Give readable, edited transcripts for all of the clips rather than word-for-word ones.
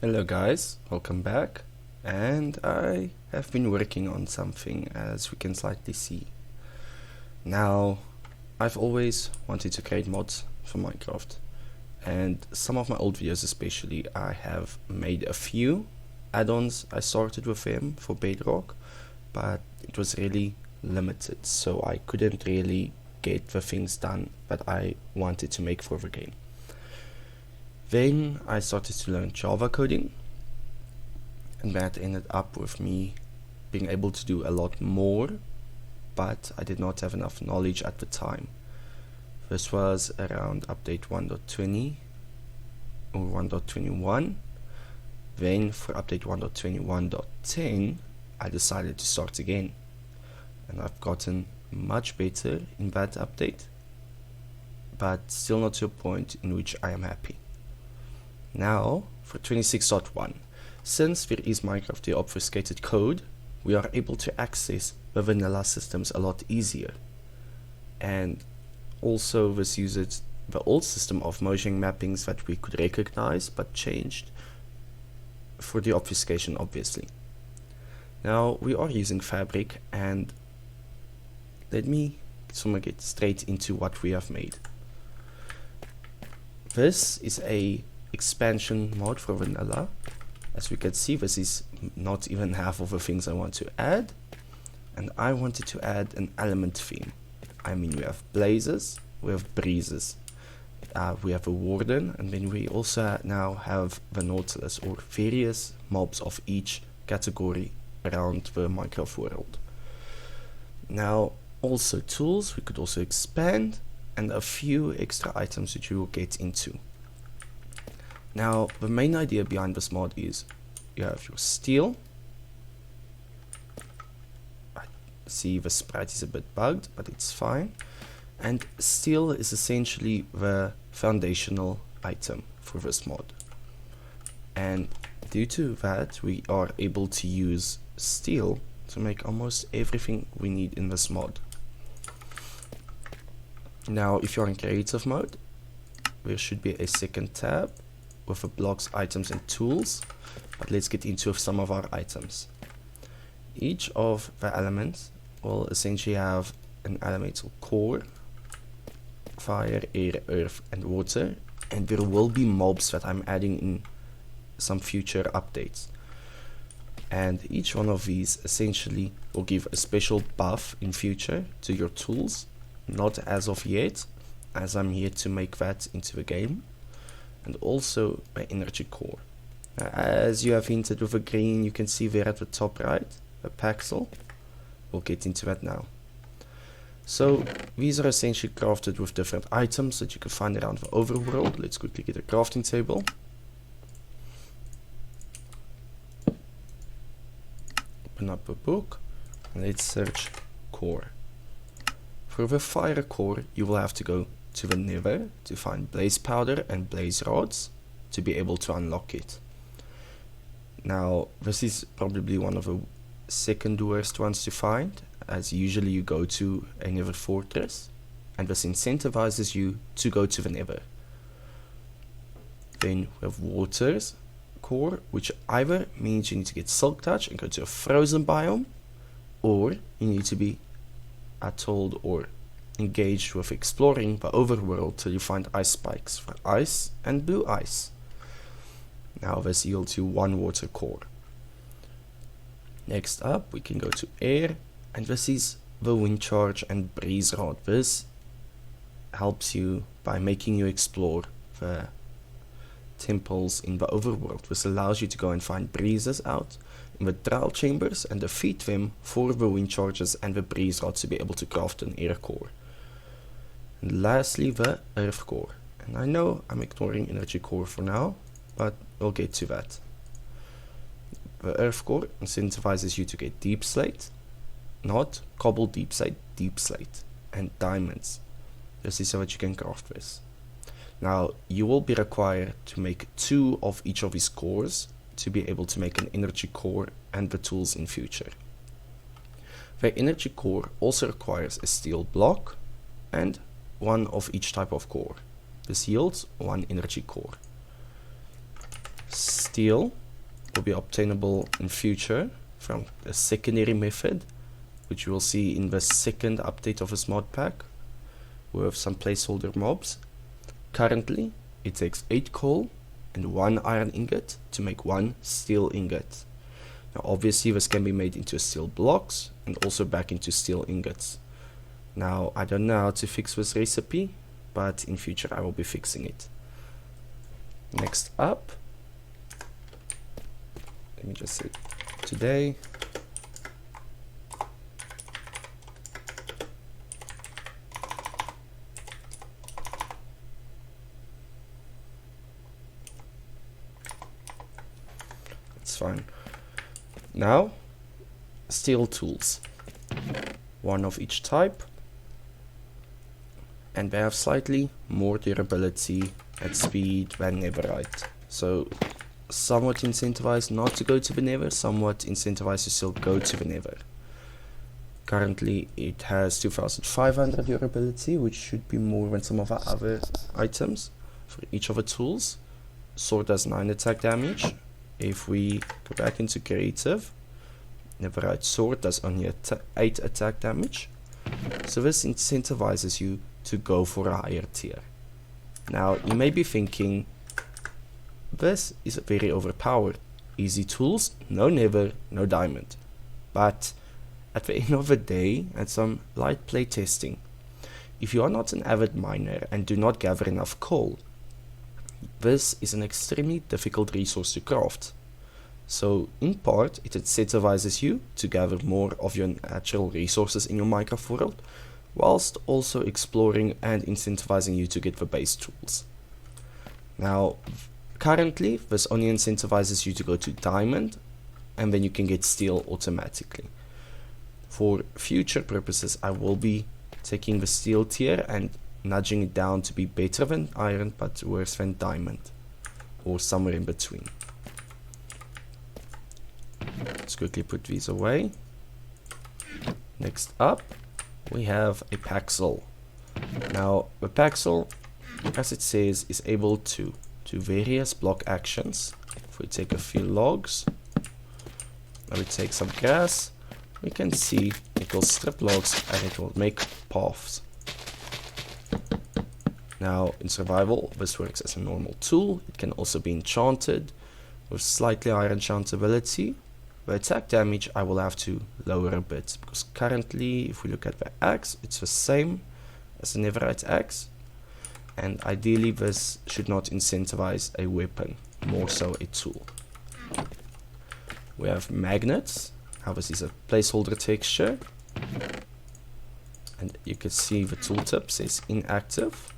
Hello guys, welcome back, and I have been working on something, as we can slightly see. Now, I've always wanted to create mods for Minecraft, and some of my old videos especially, I have made a few add-ons. I started with them for Bedrock, but it was really limited, so I couldn't really get the things done that I wanted to make for the game. Then I started to learn Java coding, and that ended up with me being able to do a lot more, but I did not have enough knowledge at the time. This was around update 1.20 or 1.21. Then for update 1.21.10 I decided to start again, and I've gotten much better in that update, but still not to a point in which I am happy. Now, for 26.1, since there is Minecraft the obfuscated code, we are able to access the vanilla systems a lot easier. And also this uses the old system of motion mappings that we could recognize but changed for the obfuscation, obviously. Now we are using Fabric, and let me get straight into what we have made. This is a expansion mod for vanilla. As we can see, this is not even half of the things I want to add, and I wanted to add an element theme. I mean, we have blazes, we have breezes, we have a warden, and then we also now have the nautilus, or various mobs of each category around the Minecraft world. Now also tools we could also expand, and a few extra items which we will get into. Now, the main idea behind this mod is you have your steel. I see the sprite is a bit bugged, but it's fine. And steel is essentially the foundational item for this mod. And due to that, we are able to use steel to make almost everything we need in this mod. Now, if you're in creative mode, there should be a second tab with the blocks, items and tools, but let's get into some of our items. Each of the elements will essentially have an elemental core, fire, air, earth and water, and there will be mobs that I'm adding in some future updates. And each one of these essentially will give a special buff in future to your tools, not as of yet, as I'm here to make that into the game. And also my energy core. As you have hinted with the green, you can see there at the top right, a paxel. We'll get into that now. So these are essentially crafted with different items that you can find around the overworld. Let's quickly get a crafting table. Open up a book and let's search core. For the fire core, you will have to go to the nether to find blaze powder and blaze rods to be able to unlock it. Now this is probably one of the second worst ones to find, as usually you go to a nether fortress and this incentivizes you to go to the nether. Then we have water's core, which either means you need to get silk touch and go to a frozen biome, or you need to be atolled or engaged with exploring the overworld till you find ice spikes for ice and blue ice. Now this yields you one water core. Next up we can go to air, and this is the wind charge and breeze rod. This helps you by making you explore the temples in the overworld. This allows you to go and find breezes out in the trial chambers and defeat them for the wind charges and the breeze rods to be able to craft an air core. And lastly, the earth core. And I know I'm ignoring energy core for now, but we'll get to that. The earth core incentivizes you to get deep slate, not cobble deep slate, and diamonds. This is so that you can craft this. Now, you will be required to make 2 of each of these cores to be able to make an energy core and the tools in future. The energy core also requires a steel block and 1 of each type of core. This yields 1 energy core. steel will be obtainable in future from a secondary method, which you will see in the second update of this mod pack with some placeholder mobs. Currently, it takes 8 coal and 1 iron ingot to make 1 steel ingot. Now obviously this can be made into steel blocks and also back into steel ingots. Now I don't know how to fix this recipe, but in future I will be fixing it. Next up, let me just say today it's fine. Now steel tools, 1 of each type, and they have slightly more durability at speed than netherite, so somewhat incentivized not to go to the nether, somewhat incentivized to still go to the nether. Currently it has 2500 durability, which should be more than some of our other items for each of the tools. Sword does 9 attack damage. If we go back into creative, netherite sword does only 8 attack damage, so this incentivizes you to go for a higher tier. Now you may be thinking, this is very overpowered, easy tools, no nether, no diamond. But at the end of the day, and some light play testing, if you are not an avid miner and do not gather enough coal, this is an extremely difficult resource to craft. So in part it incentivizes you to gather more of your natural resources in your Minecraft world, whilst also exploring and incentivizing you to get the base tools. Now currently this only incentivizes you to go to diamond, and then you can get steel automatically. For future purposes I will be taking the steel tier and nudging it down to be better than iron but worse than diamond, or somewhere in between. Let's quickly put these away. Next up we have a paxel. Now the paxel, as it says, is able to do various block actions. If we take a few logs and we take some grass, we can see it will strip logs and it will make paths. Now in survival this works as a normal tool. It can also be enchanted with slightly higher enchantability. The attack damage I will have to lower a bit, because currently if we look at the axe, it's the same as the netherite axe, and ideally this should not incentivize a weapon, more so a tool. We have magnets. Now this is a placeholder texture, and you can see the tooltip says inactive.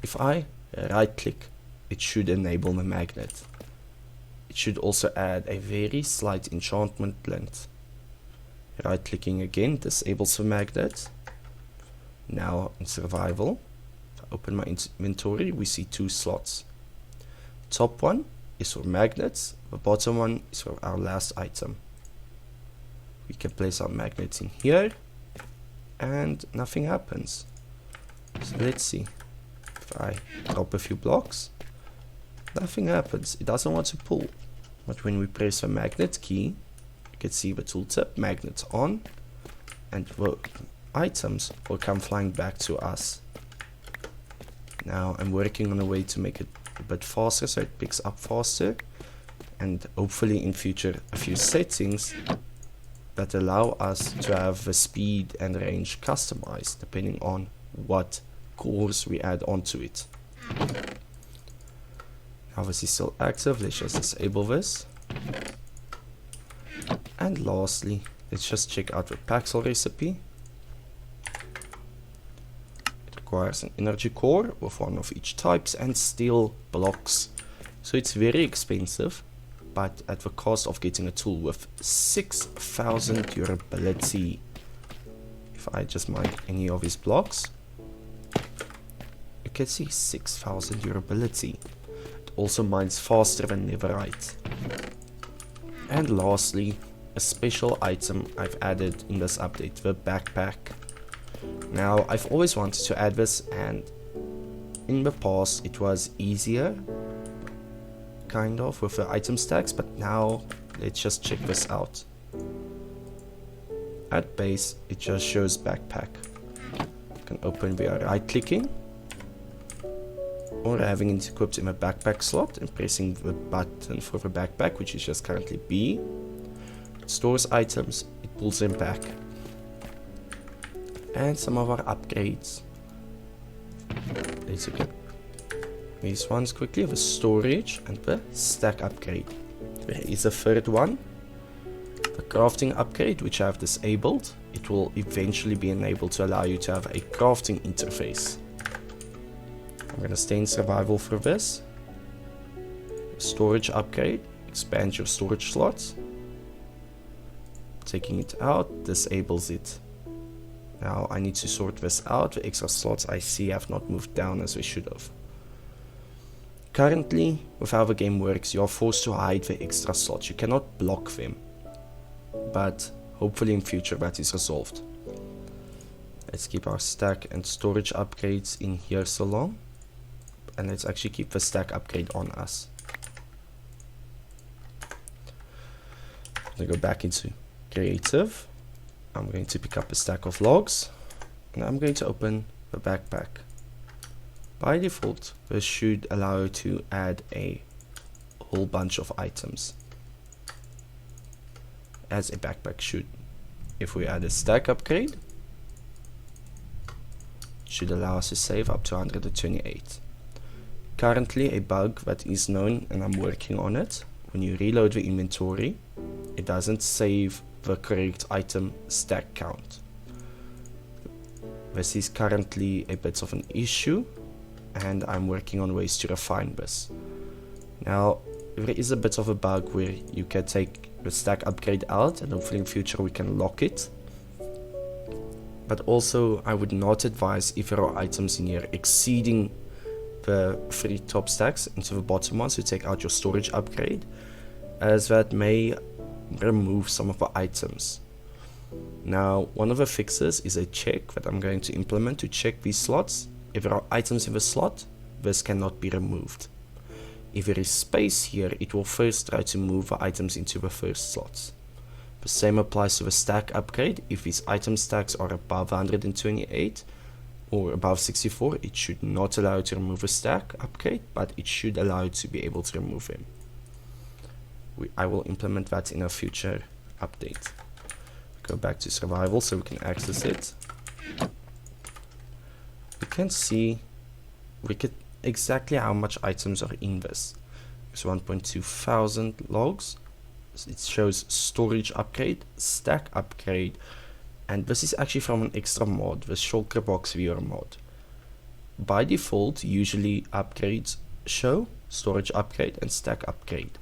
If I right click, it should enable the magnet. It should also add a very slight enchantment length. Right clicking again disables the magnet. Now in survival, if I open my inventory, we see 2 slots. Top one is for magnets, the bottom one is for our last item. We can place our magnets in here and nothing happens. So let's see. If I drop a few blocks, nothing happens. It doesn't want to pull. But when we press the magnet key, you can see the tooltip, magnets on, and the items will come flying back to us. Now I'm working on a way to make it a bit faster so it picks up faster, and hopefully in future a few settings that allow us to have the speed and range customized depending on what cores we add onto it. Obviously still active, let's just disable this. And lastly, let's just check out the paxel recipe. It requires an energy core with 1 of each types and steel blocks. So it's very expensive, but at the cost of getting a tool with 6000 durability. If I just mine any of these blocks, you can see 6000 durability. Also mines faster than netherite. And lastly, a special item I've added in this update, the backpack. Now I've always wanted to add this, and in the past it was easier kind of with the item stacks, but now let's just check this out. At base, it just shows backpack. You can open via right clicking or having it equipped in a backpack slot and pressing the button for the backpack, which is just currently B. It stores items, it pulls them back. And some of our upgrades. Let's look at these ones quickly, the storage and the stack upgrade. There is a third one, the crafting upgrade, which I have disabled. It will eventually be enabled to allow you to have a crafting interface. I'm going to stay in survival for this. Storage upgrade, expand your storage slots. Taking it out disables it. Now I need to sort this out. The extra slots I see have not moved down as they should have. Currently, with how the game works, you are forced to hide the extra slots. You cannot block them. But hopefully in future that is resolved. Let's keep our stack and storage upgrades in here so long. And let's actually keep the stack upgrade on us. I'm going to go back into creative. I'm going to pick up a stack of logs. And I'm going to open the backpack. By default, this should allow you to add a whole bunch of items. As a backpack should. If we add a stack upgrade, it should allow us to save up to 128. Currently a bug that is known, and I'm working on it. When you reload the inventory, it doesn't save the correct item stack count. This is currently a bit of an issue, and I'm working on ways to refine this. Now, there is a bit of a bug where you can take the stack upgrade out, and hopefully in future we can lock it. But also, I would not advise if there are items in here exceeding the 3 top stacks into the bottom ones to take out your storage upgrade, as that may remove some of the items. Now, one of the fixes is a check that I'm going to implement to check these slots. If there are items in the slot, this cannot be removed. If there is space here, it will first try to move the items into the first slots. The same applies to the stack upgrade. If these item stacks are above 128 or above 64, it should not allow you to remove a stack upgrade, but it should allow you to be able to remove them. I will implement that in a future update. Go back to survival so we can access it. We can see exactly how much items are in this. It's 1.2 thousand logs. It shows storage upgrade, stack upgrade, and this is actually from an extra mod, the shulker box viewer mod. By default, usually upgrades show storage upgrade and stack upgrade,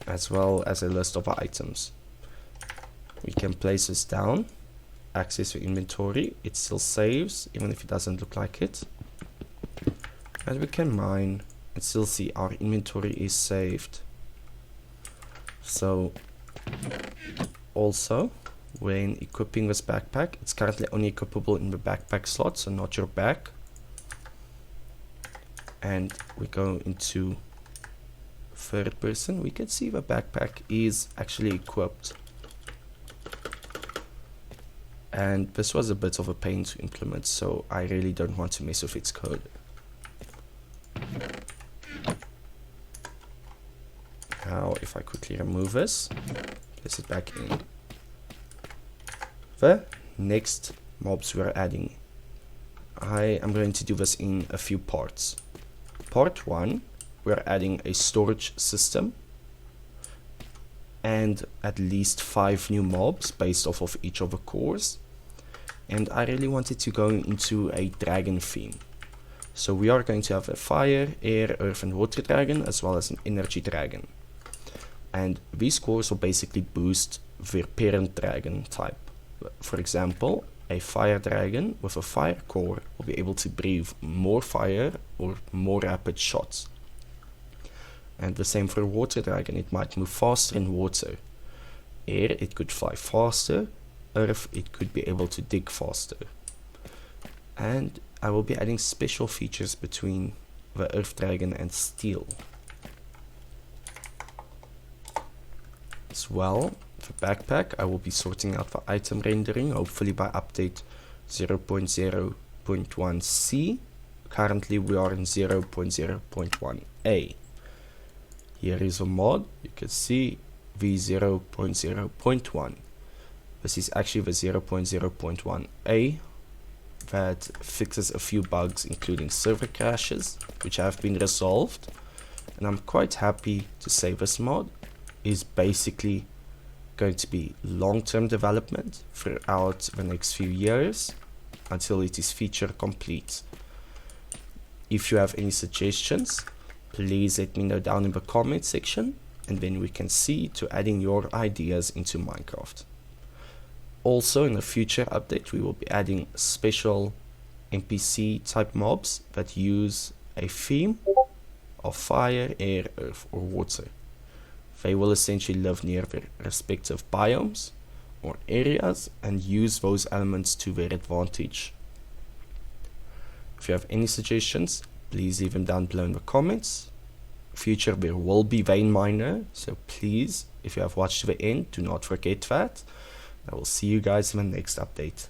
as well as a list of items. We can place this down, access the inventory, it still saves even if it doesn't look like it, and we can mine and still see our inventory is saved. So also when equipping this backpack, it's currently only equipable in the backpack slot, so not your back. And we go into third person, we can see the backpack is actually equipped. And this was a bit of a pain to implement, so I really don't want to mess with its code. Now if I quickly remove this, place it back in. The next mobs we're adding, I am going to do this in a few parts. Part 1, we're adding a storage system and at least 5 new mobs based off of each of the cores. And I really wanted to go into a dragon theme. So we are going to have a fire, air, earth and water dragon, as well as an energy dragon. And these cores will basically boost their parent dragon type. For example, a fire dragon with a fire core will be able to breathe more fire or more rapid shots. And the same for a water dragon, it might move faster in water. Air, it could fly faster. Earth, it could be able to dig faster. And I will be adding special features between the Earth Dragon and Steel. As well, the backpack, I will be sorting out the item rendering, hopefully by update 0.0.1c. Currently we are in 0.0.1a. Here is a mod, you can see v0.0.1. This is actually the 0.0.1a that fixes a few bugs, including server crashes, which have been resolved. And I'm quite happy to say this mod is basically going to be long-term development throughout the next few years until it is feature complete. If you have any suggestions, please let me know down in the comment section, and then we can see to adding your ideas into Minecraft. Also, in a future update, we will be adding special NPC type mobs that use a theme of fire, air, earth, or water. They will essentially live near their respective biomes or areas and use those elements to their advantage. If you have any suggestions, please leave them down below in the comments. Future there will be Vein Miner, so please, if you have watched to the end, do not forget that. I will see you guys in the next update.